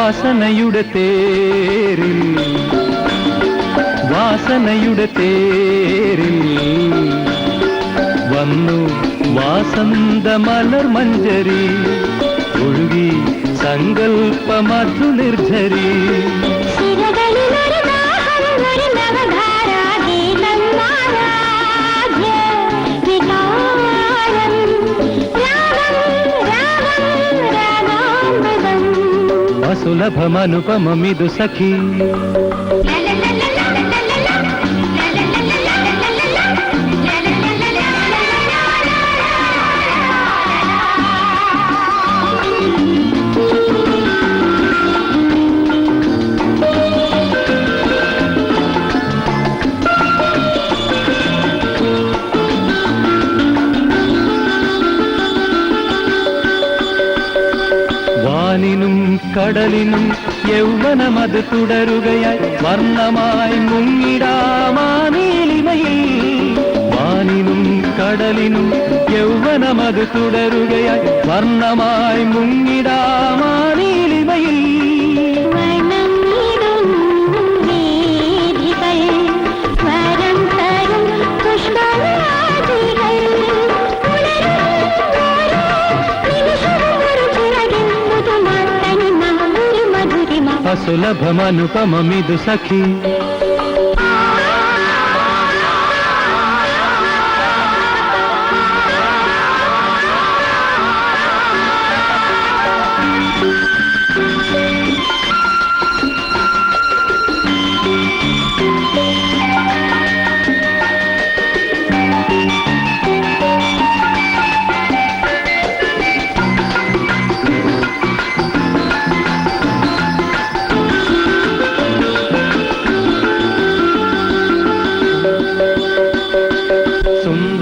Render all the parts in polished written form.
വാസനയുടെ തേരിൽ വാസനയുടെ തേരിൽ വന്നു വാസന്ത മലർ മഞ്ജരി ഒഴുകി സങ്കൽപ്പ മധു നിർജരി സുലഭമനുപമമിതു സഖി വാനിനും കടലിനും യൗവനമത് തുടരുകയായി വർണ്ണമായി മുങ്ങിടാമാനീലിമയിൽ വാനിനും കടലിനും യൗവനമത് തുടരുകയായി വർണ്ണമായി മുങ്ങിടാമാനീലിമയിൽ സുലഭമനുപമമിതു സഖി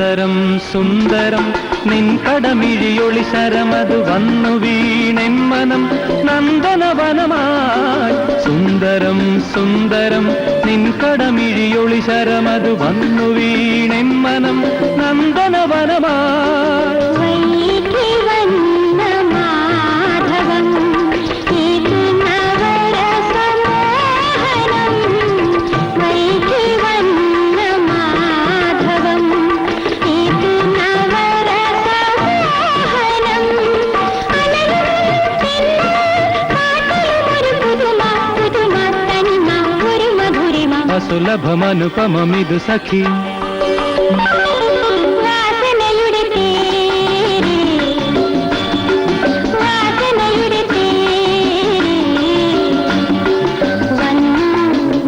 സുന്ദരം സുന്ദരം നിൻ കടമിഴിയൊളി ശരമതു വന്നു വീണെമ്മനം നന്ദനവനമായി സുന്ദരം സുന്ദരം നിൻ കടമിഴിയൊളി ശരമതു വന്നു വീണെമ്മനം നന്ദനവനമായി സുലഭമനുപമമിതു സഖി വാസനയുടെ തേരിൽ വന്നു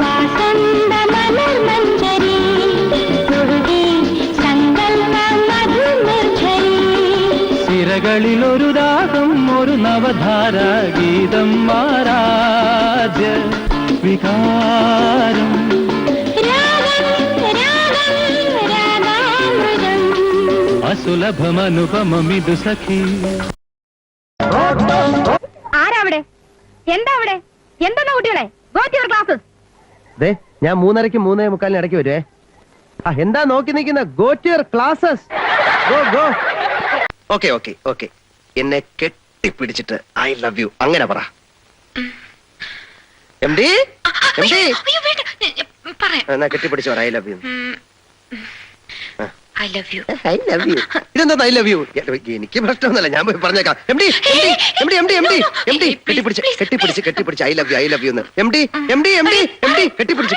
വാസന്ത മലർ മഞ്ജരി ഒഴുകി സങ്കൽപ്പ മധു നിർജരി സിരകളിലൊരു ദാഹം ഒരു നവധാര ഗീതം ആരാധ്യ വികാരം അസുലഭമനുപമമിതു സഖി ആരാവിടെ എന്താ അവിടെ എന്താ കുട്ടികളെ ഗോ ടു യുവർ ക്ലാസ്സസ് ഞാൻ 3:30 3:45 ഇടയ്ക്ക് വരുവേ എന്താ നോക്കി നിൽക്കുന്ന go to your classes go go okay okay okay എന്നെ കെട്ടിപ്പിടിച്ചിട്ട് ഐ ലവ് യു അങ്ങനെ പറ എംഡി എംഡി എന്നാ കെട്ടിപ്പിടിച്ചു പറ I love you I love you I love you ഇതെന്താ ഐ ലവ് യു എനിക്ക് പ്രശ്നമൊന്നുമല്ല ഞാൻ പോയി പറഞ്ഞേക്കാം MD MD MD MD MD കെട്ടിപ്പിടിച്ച് ഐ ലവ് യു എന്ന് എംഡി എംഡി എംഡി എംഡി കെട്ടിപ്പിടിച്ച്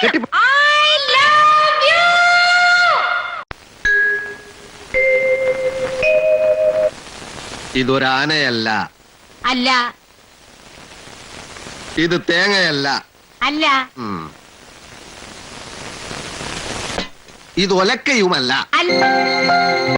ഇതൊരാനയല്ല അല്ല ഇത് തേങ്ങയല്ല അല്ല ഇത് ഒലക്കയുമല്ല അല്ല